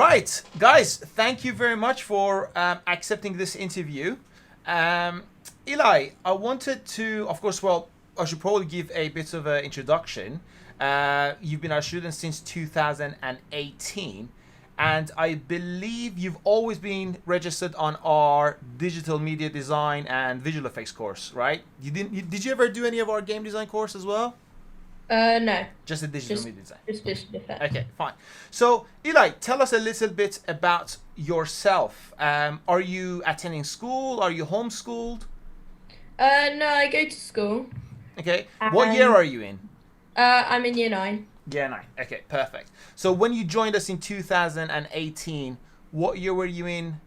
Right, guys, thank you very much for accepting this interview. Eli, I wanted to, of course, well, I should probably give a bit of an introduction. You've been our student since 2018, and I believe you've always been registered on our digital media design and visual effects course, right? Did you ever do any of our game design course as well? No, Just the digital just media design. just visual effects. Okay, fine. So, Eli, tell us a little bit about yourself. Are you attending school? Are you homeschooled? No, I go to school Okay. What year and are you in? I'm in year nine. Year nine. Okay, perfect. So, when you joined us in 2018, what year were you in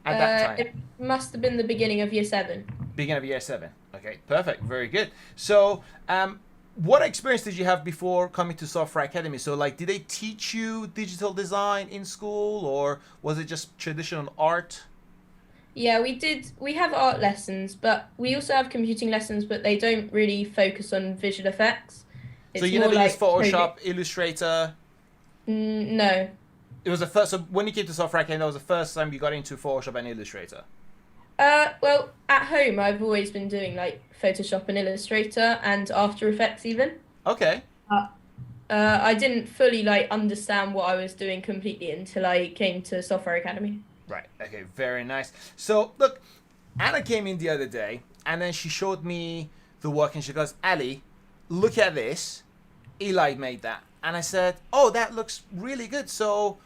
at that time? It must have been the beginning of year seven. Beginning of year seven. Okay, perfect. Very good. So, what experience did you have before coming to Software Academy? So, like, did they teach you digital design in school, or was it just traditional art? Yeah, we did. We have art lessons, but we also have computing lessons, but they don't really focus on visual effects. So It's you more never used like coding. Photoshop, Illustrator. No. It was the first. So when you came to Software Academy, that was the first time you got into Photoshop and Illustrator. Well, at home I've always been doing like Photoshop and Illustrator and After Effects even. Okay. Uh, I didn't fully like understand what I was doing completely until I came to Software Academy. Right. Okay. Very nice. So look, Anna came in the other day, and then she showed me the work, and she goes, "Ali, look at this. Eli made that." And I said, "Oh, that looks really good." So,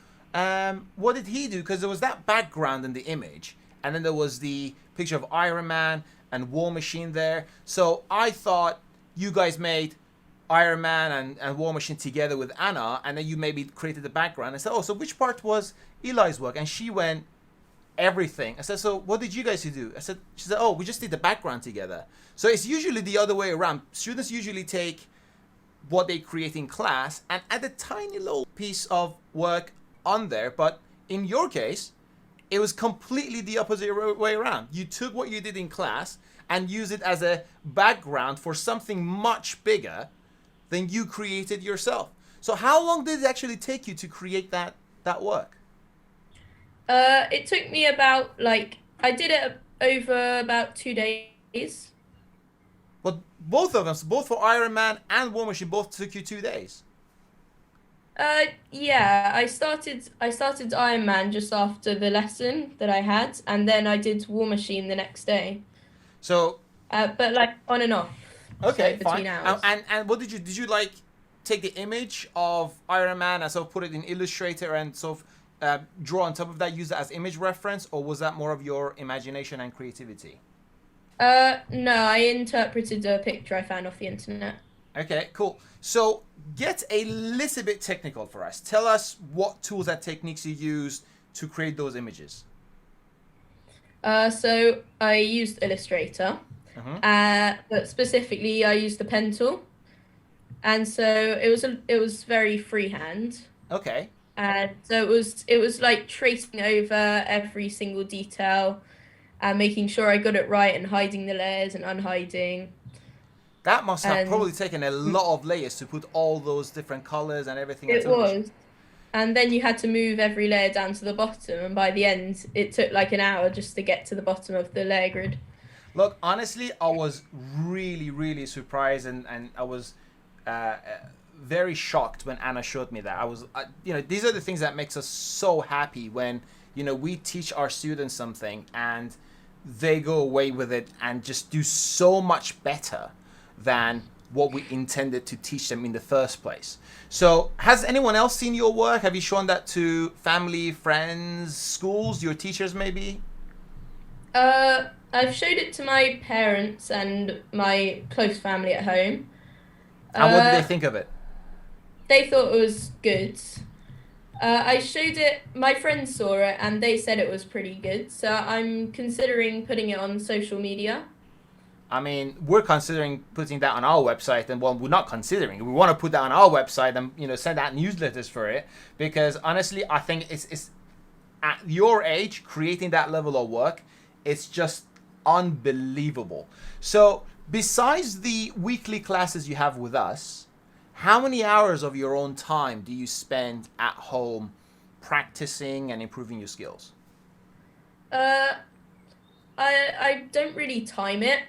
what did he do? Because there was that background in the image, and then there was the picture of Iron Man and War Machine there. So I thought you guys made Iron Man and War Machine together with Anna, and then you maybe created the background. I said, "Oh, so which part was Eli's work?" And she went, "Everything." I said, "So what did you guys do?" She said, "Oh, we just did the background together." So it's usually the other way around. Students usually take what they create in class and add a tiny little piece of work on there. But in your case, it was completely the opposite way around. You took what you did in class and used it as a background for something much bigger than you created yourself. So how long did it actually take you to create that work? It took me about like I did it over about 2 days. But both of them, both for Iron Man and War Machine, both took you 2 days. Yeah, I started Iron Man just after the lesson that I had, and then I did War Machine the next day. So But like on and off, so okay, fine. between hours. And what did you like take the image of Iron Man and sort of put it in Illustrator and sort of draw on top of that, use it as image reference, or was that more of your imagination and creativity? No, I interpreted a picture I found off the internet. Okay, cool. So get a little bit technical for us. Tell us what tools and techniques you used to create those images. So I used Illustrator, Hmm. but specifically I used the pen tool, and so it was very freehand, Okay. and so it was like tracing over every single detail and making sure I got it right and hiding the layers and unhiding, That must have and probably taken a lot of layers to put all those different colors and everything and it totally. was. And then you had to move every layer down to the bottom, and by the end, it took like an hour just to get to the bottom of the layer grid. Look, honestly, I was really, really surprised, and I was very shocked when Anna showed me that. These are the things that makes us so happy when, we teach our students something and they go away with it and just do so much better than what we intended to teach them in the first place. So, has anyone else seen your work? Have you shown that to family, friends, schools, your teachers maybe? I've showed it to my parents and my close family at home. And what did they Uh, think of it? they thought it was good. I showed it, my friends saw it and they said it was pretty good. So I'm considering putting it on social media. I mean, we're considering putting that on our website, and well, we're not considering. We want to put that on our website and send out newsletters for it because honestly, I think it's at your age creating that level of work, it's just unbelievable. So, besides the weekly classes you have with us, how many hours of your own time do you spend at home practicing and improving your skills? Uh, I don't really time it.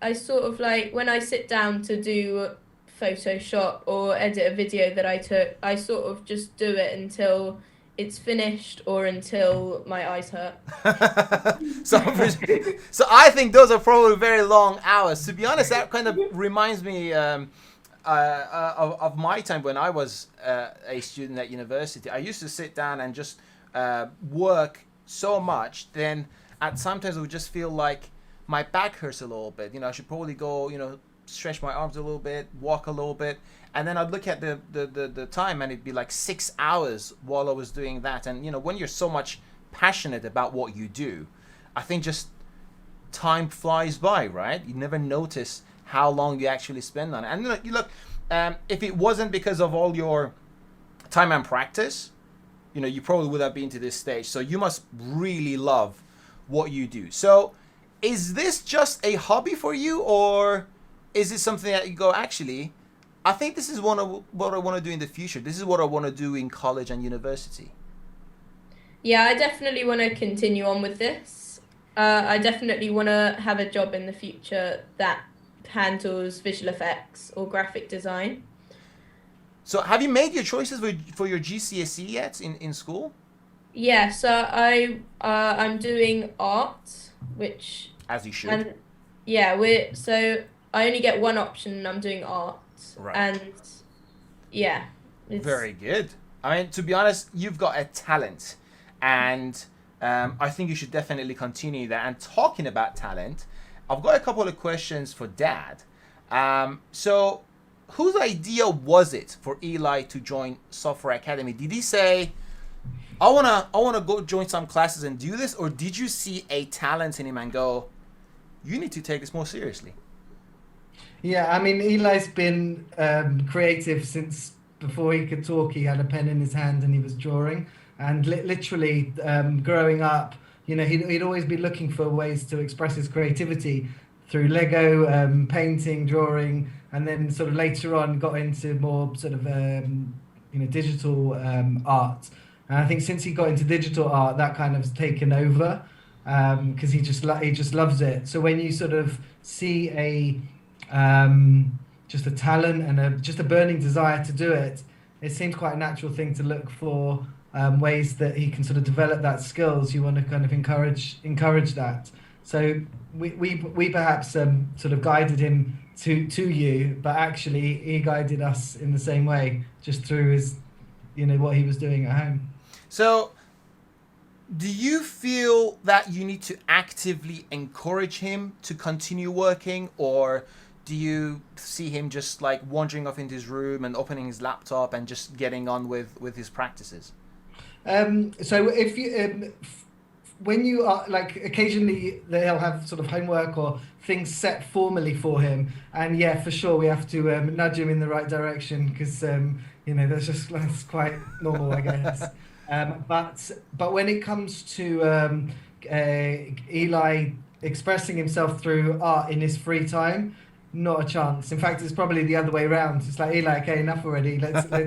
I sort of like when I sit down to do Photoshop or edit a video that I took, I sort of just do it until it's finished or until my eyes hurt. so, so I think those are probably very long hours. To be honest, that kind of reminds me of my time when I was a student at university. I used to sit down and just work so much. Then at sometimes I would just feel like my back hurts a little bit. I should probably go, stretch my arms a little bit, walk a little bit. And then I'd look at the time and it'd be like 6 hours while I was doing that. And, when you're so much passionate about what you do, I think just time flies by, right? You never notice how long you actually spend on it. And look, if it wasn't because of all your time and practice, you probably would have been to this stage. So you must really love what you do. So is this just a hobby for you, or is it something that you go, actually, I think this is what I want to do in the future. This is what I want to do in college and university. Yeah, I definitely want to continue on with this. I definitely want to have a job in the future that handles visual effects or graphic design. So have you made your choices for your GCSE yet in school? Yeah, so I'm doing art, which As you should. and yeah, so I only get one option and I'm doing art. Right. And yeah, it's Very good. I mean, to be honest, you've got a talent, and I think you should definitely continue that. And talking about talent, I've got a couple of questions for Dad. So, whose idea was it for Eli to join Software Academy? Did he say, I wanna go join some classes and do this, or did you see a talent in him and go, you need to take this more seriously? Yeah, I mean, Eli's been creative since before he could talk. He had a pen in his hand and he was drawing. And literally, growing up, he'd always be looking for ways to express his creativity through Lego, painting, drawing, and then sort of later on got into more sort of digital art. And I think since he got into digital art, that kind of has taken over because he just loves it. So when you sort of see just a talent and just a burning desire to do it, it seems quite a natural thing to look for ways that he can sort of develop that skills. You want to kind of encourage that. So we perhaps sort of guided him to you, but actually he guided us in the same way, just through his, what he was doing at home. So, do you feel that you need to actively encourage him to continue working, or do you see him just like wandering off into his room and opening his laptop and just getting on with his practices? So if you when you are like, occasionally they'll have sort of homework or things set formally for him, and yeah, for sure we have to nudge him in the right direction because that's quite normal, I guess. But when it comes to Eli expressing himself through art in his free time, not a chance. In fact, it's probably the other way around. It's like, Eli, okay, enough already. Let's do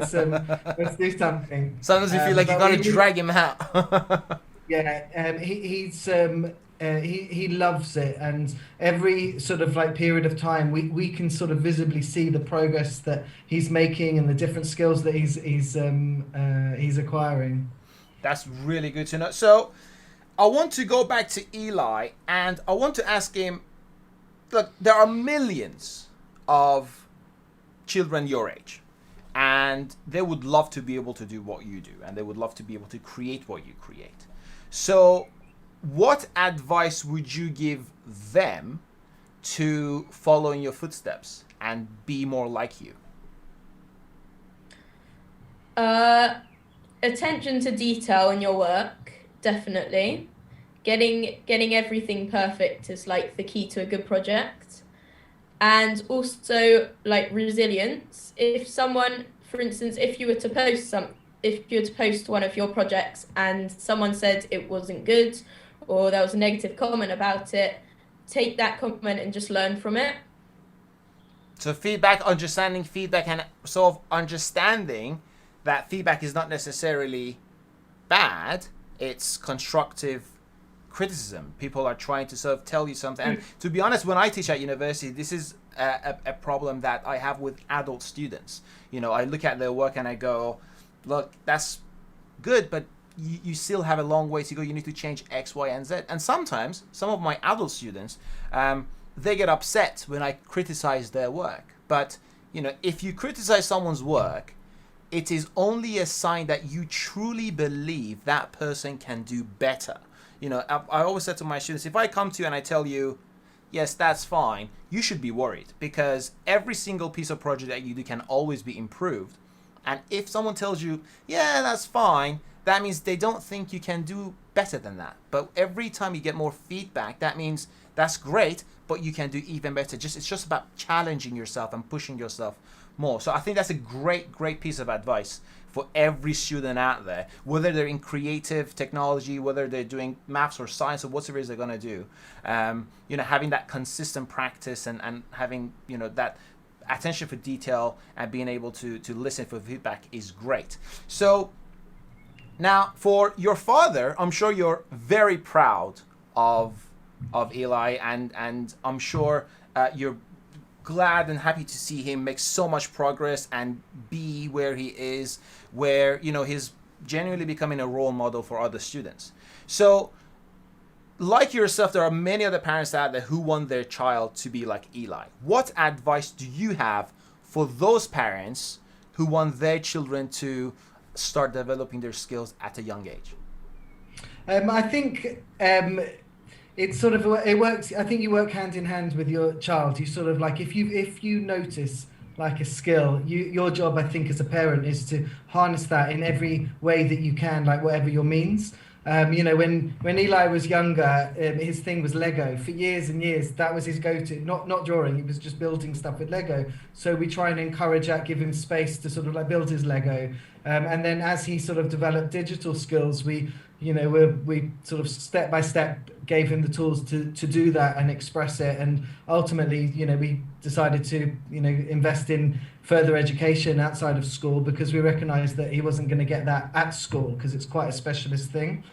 something. Sometimes you feel like you got to drag him out. Yeah, he loves it, and every sort of like period of time, we can sort of visibly see the progress that he's making and the different skills that he's acquiring. That's really good to know. So, I want to go back to Eli, and I want to ask him. Look, there are millions of children your age, and they would love to be able to do what you do, and they would love to be able to create what you create. So, what advice would you give them to follow in your footsteps and be more like you? Attention to detail in your work, definitely. Getting everything perfect is like the key to a good project. And also like resilience. If someone, for instance, if you were to post one of your projects and someone said it wasn't good or there was a negative comment about it, take that comment and just learn from it. So understanding feedback, and sort of understanding that feedback is not necessarily bad, it's constructive criticism. People are trying to sort of tell you something. And to be honest, when I teach at university, this is a problem that I have with adult students. You know, I look at their work and I go, look, that's good, but you still have a long way to go. You need to change X, Y, and Z. And sometimes some of my adult students, they get upset when I criticize their work. But, you know, if you criticize someone's work, it is only a sign that you truly believe that person can do better. You know, I always said to my students, if I come to you and I tell you, yes, that's fine, you should be worried, because every single piece of project that you do can always be improved. And if someone tells you, yeah, that's fine, that means they don't think you can do better than that. But every time you get more feedback, that means that's great, but you can do even better. It's just about challenging yourself and pushing yourself more. So I think that's a great piece of advice for every student out there, whether they're in creative technology, whether they're doing maths or science or whatever it is they're going to do. You know, having that consistent practice and having, you know, that attention for detail and being able to listen for feedback is great. So now, for your father, I'm sure you're very proud of Eli, and I'm sure you're glad and happy to see him make so much progress and be where he is, where, you know, he's genuinely becoming a role model for other students. So, like yourself, there are many other parents out there who want their child to be like Eli. What advice do you have for those parents who want their children to start developing their skills at a young age? I think it's sort of, it works. I think you work hand in hand with your child. You sort of like, if you notice like a skill, your job, I think, as a parent is to harness that in every way that you can, like whatever your means. You know, when Eli was younger, his thing was Lego. For years and years, that was his go-to. Not drawing, he was just building stuff with Lego. So we try and encourage that, give him space to sort of like build his Lego. And then as he sort of developed digital skills, we sort of step by step gave him the tools to do that and express it. And ultimately, you know, we decided to, you know, invest in further education outside of school, because we recognized that he wasn't going to get that at school, because it's quite a specialist thing.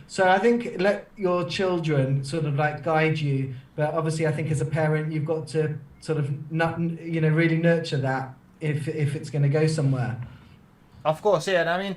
So I think let your children sort of like guide you, but obviously I think as a parent you've got to sort of really nurture that if it's going to go somewhere. Of course, yeah. And I mean,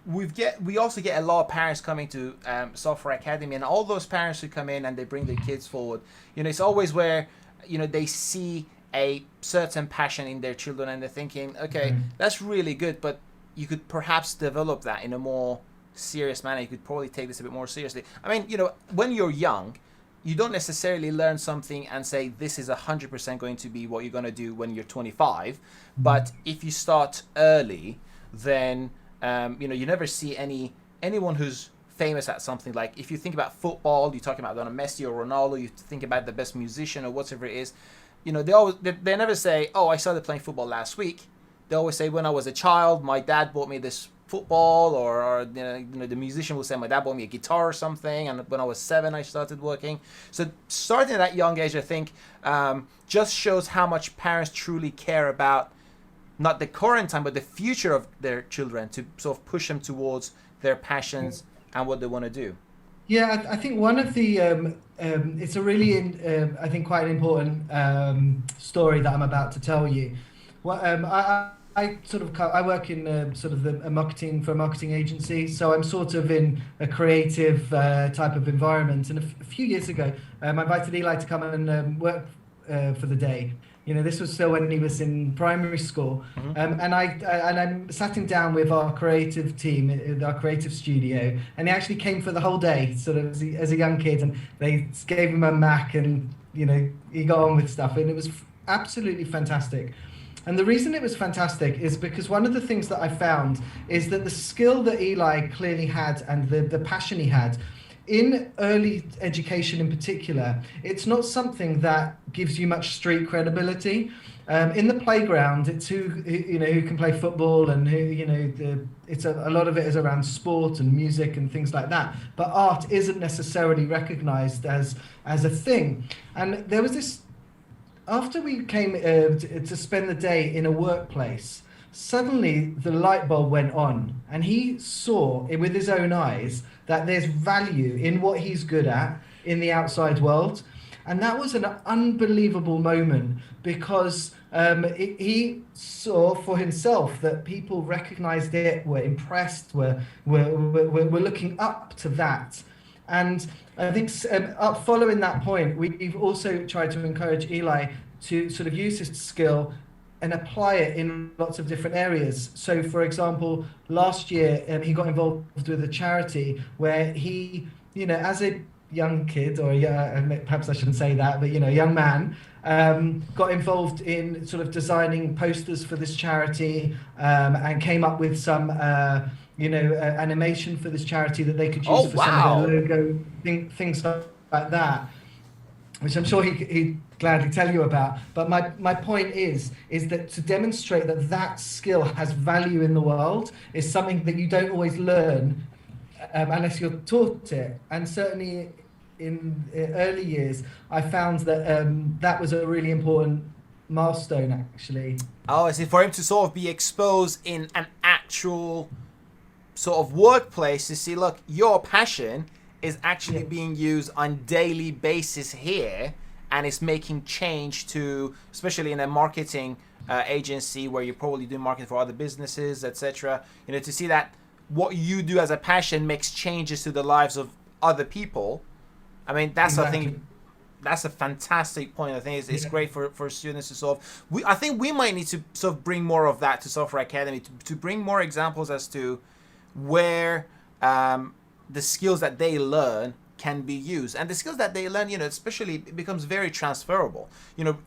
we also get a lot of parents coming to Software Academy, and all those parents who come in and they bring their kids forward, you know, it's always where, you know, they see a certain passion in their children and they're thinking, okay, that's really good, but you could perhaps develop that in a more serious manner. You could probably take this a bit more seriously. I mean, you know, when you're young, you don't necessarily learn something and say this is 100% going to be what you're going to do when you're 25. But if you start early, then you know, you never see anyone who's famous at something. Like if you think about football, you're talking about Messi or Ronaldo, you think about the best musician or whatever it is, you know, they never say, oh, I started playing football last week. They always say, when I was a child, my dad bought me this football, or you know, the musician will say, my dad bought me a guitar or something, and when I was 7 I started working. So starting at that young age, I think, just shows how much parents truly care about not the current time but the future of their children, to sort of push them towards their passions and what they want to do. Yeah, I think one of the it's a really I think quite an important story that I'm about to tell you. Well, I work in sort of a marketing agency, so I'm sort of in a creative type of environment. And a few years ago, I invited Eli to come and work for the day. You know, this was still when he was in primary school, and I sat him down with our creative team, our creative studio, and he actually came for the whole day, sort of as a young kid, and they gave him a Mac, and you know, he got on with stuff, and it was absolutely fantastic. And the reason it was fantastic is because one of the things that I found is that the skill that Eli clearly had, and the passion he had, in early education in particular, it's not something that gives you much street credibility. In the playground, it's who can play football, and who, you know, it's a lot of it is around sport and music and things like that. But art isn't necessarily recognized as a thing. And there was this, after we came to spend the day in a workplace, suddenly the light bulb went on, and he saw it with his own eyes that there's value in what he's good at in the outside world. And that was an unbelievable moment because he saw for himself that people recognized it, were impressed, were looking up to that. And I think up following that point, we've also tried to encourage Eli to sort of use his skill and apply it in lots of different areas. So, for example, last year he got involved with a charity where he, as a young kid, or perhaps I shouldn't say that, but young man, got involved in sort of designing posters for this charity, and came up with some animation for this charity that they could use Oh, for wow. some of their logo, things like that, which I'm sure he'd gladly tell you about. But my point is that to demonstrate that skill has value in the world is something that you don't always learn unless you're taught it. And certainly in early years, I found that that was a really important milestone, actually. Oh, I see. For him to sort of be exposed in an actual sort of workplace to see, look, your passion is actually being used on daily basis here, and it's making change to, especially in a marketing agency where you probably do marketing for other businesses, etc. To see that what you do as a passion makes changes to the lives of other people. I mean, that's Exactly. I think that's a fantastic point. I think it's great for students to solve. I think we might need to sort of bring more of that to Software Academy to bring more examples as to where the skills that they learn can be used, and the skills that they learn, especially, it becomes very transferable.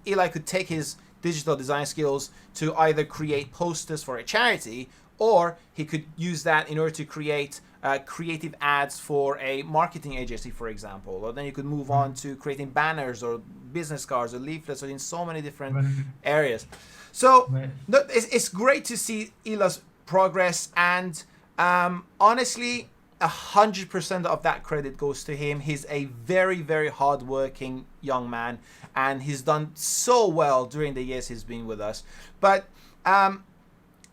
Eli could take his digital design skills to either create posters for a charity, or he could use that in order to create creative ads for a marketing agency, for example. Or then you could move on to creating banners or business cards or leaflets, or in so many different areas. So look, it's great to see Eli's progress, and honestly, 100% of that credit goes to him. He's a very, very hardworking young man, and he's done so well during the years he's been with us. But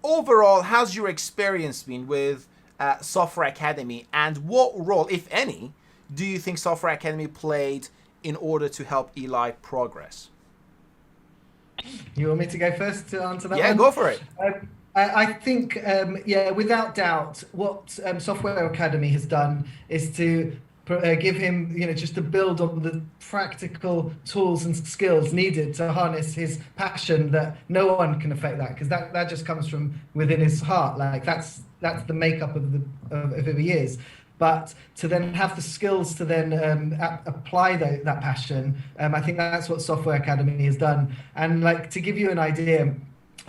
overall, how's your experience been with Software Academy, and what role, if any, do you think Software Academy played in order to help Eli progress? You want me to go first to answer that? Yeah, one? go for it. I think, without doubt, what Software Academy has done is to give him, just to build on the practical tools and skills needed to harness his passion, that no one can affect that, because that just comes from within his heart. Like that's the makeup of who he is. But to then have the skills to then apply that passion, I think that's what Software Academy has done. And like, to give you an idea,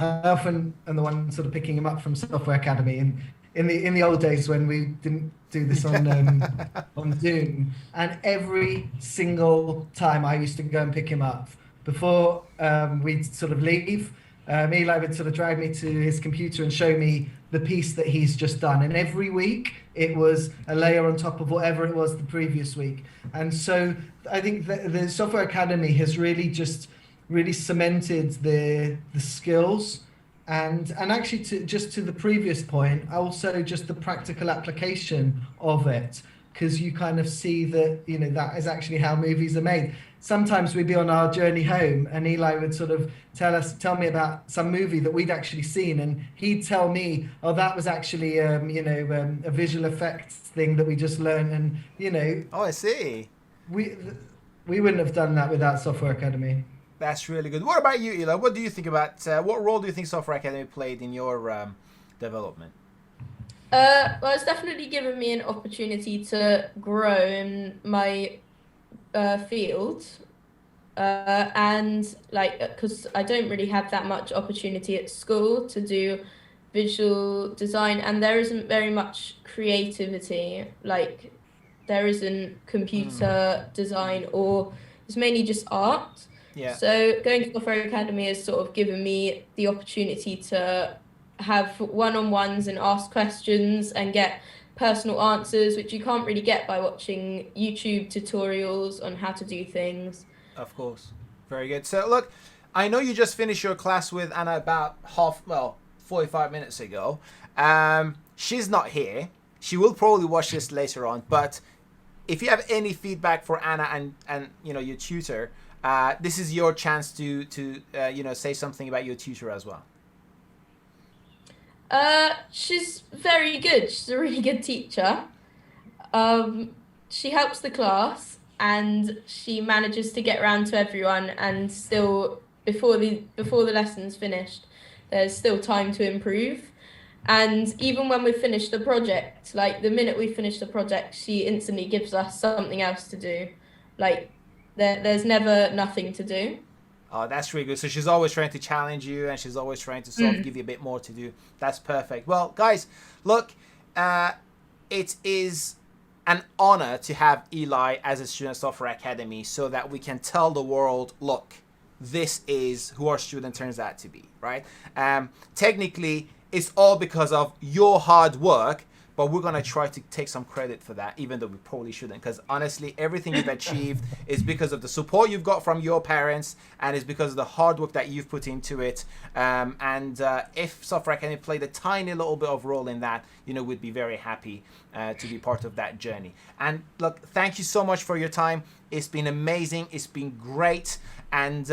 I often am the one sort of picking him up from Software Academy, and in the old days when we didn't do this on Zoom, and every single time I used to go and pick him up before we'd sort of leave, Eli would sort of drag me to his computer and show me the piece that he's just done, and every week it was a layer on top of whatever it was the previous week. And so I think that the Software Academy has really cemented the skills, and actually to the previous point, also just the practical application of it, because you kind of see that that is actually how movies are made. Sometimes we'd be on our journey home, and Eli would sort of tell me about some movie that we'd actually seen, and he'd tell me, oh, that was actually a visual effects thing that we just learned, and Oh, I see. we wouldn't have done that without Software Academy. That's really good. What about you, Eli? What do you think about what role do you think Software Academy played in your development? Well, it's definitely given me an opportunity to grow in my field, and like, because I don't really have that much opportunity at school to do visual design, and there isn't very much creativity. Like, there isn't computer design, or it's mainly just art. Yeah. So going to Software Academy has sort of given me the opportunity to have one-on-ones and ask questions and get personal answers, which you can't really get by watching YouTube tutorials on how to do things. Of course. Very good. So look, I know you just finished your class with Anna about 45 minutes ago. She's not here. She will probably watch this later on. But if you have any feedback for Anna and your tutor, this is your chance to say something about your tutor as well. She's very good. She's a really good teacher. She helps the class and she manages to get around to everyone, and still before the lesson's finished, there's still time to improve. And even when we finish the project, like the minute we finish the project, she instantly gives us something else to do. Like there's never nothing to do. Oh, that's really good. So she's always trying to challenge you, and she's always trying to sort of give you a bit more to do. That's perfect. Well, guys, look, it is an honor to have Eli as a student at Software Academy, so that we can tell the world, look, this is who our student turns out to be, right? Technically, it's all because of your hard work, but we're going to try to take some credit for that, even though we probably shouldn't, because honestly, everything you've achieved is because of the support you've got from your parents, and it's because of the hard work that you've put into it. If Software Academy played a tiny little bit of role in that, we'd be very happy to be part of that journey. And look, thank you so much for your time. It's been amazing. It's been great. And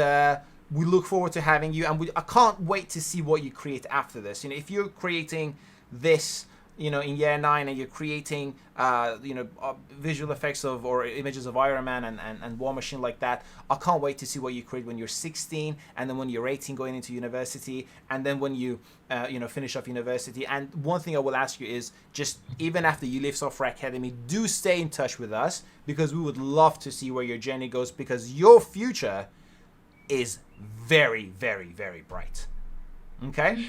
we look forward to having you. And I can't wait to see what you create after this. If you're creating this, in year 9, and you're creating, visual effects or images of Iron Man and War Machine like that, I can't wait to see what you create when you're 16, and then when you're 18 going into university, and then when you, finish off university. And one thing I will ask you is, just even after you leave Software Academy, do stay in touch with us, because we would love to see where your journey goes, because your future is very, very, very bright. Okay?